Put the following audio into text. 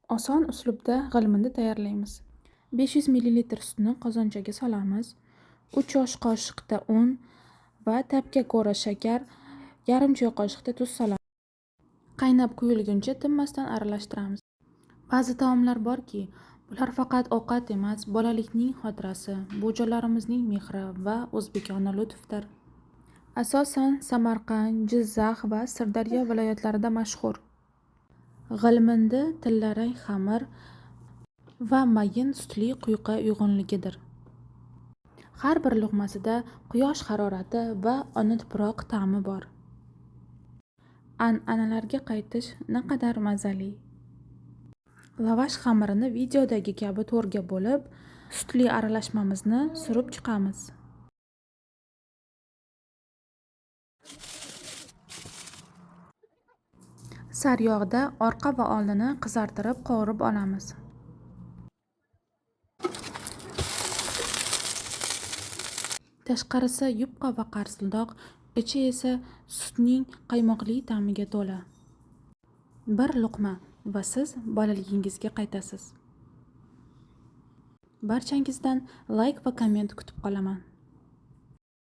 Oson uslubda g'ilminni tayyorlaymiz. 500 ml sutni qozonchaga solamiz. 3 osh qoshiqda un va tabga ko'ra shakar, yarim choy qoshiqda tuz solamiz. Qaynab quyilguncha tinmasdan aralashtiramiz. Ba'zi taomlar borki, bular faqat ovqat emas, bolalikning xotirasi, bujalarimizning mehri va o'zbekona lutfdir. Asosan Samarqand, Jizzax va Sirdaryo viloyatlarida mashhur. G'ilmindi tillarang xamir va mayin sutli quyqa uyg'unligidir. Har bir luqmasida quyosh harorati va ona tuproq ta'mi bor. An'analarga qaytish naqadar mazali. Lavash xamirini videodagi kabi to'rga bo'lib, sutli aralashmamizni surib chiqamiz. Saryog'da orqa va oldini qizartirib qovurib olamiz. Tashqarisi yupqa va qarsildoq, ichi esa sutning qaymoqli ta'miga to'la. Bir luqma va siz bolaligingizga qaytasiz. Barchangizdan like va komment kutib qolaman.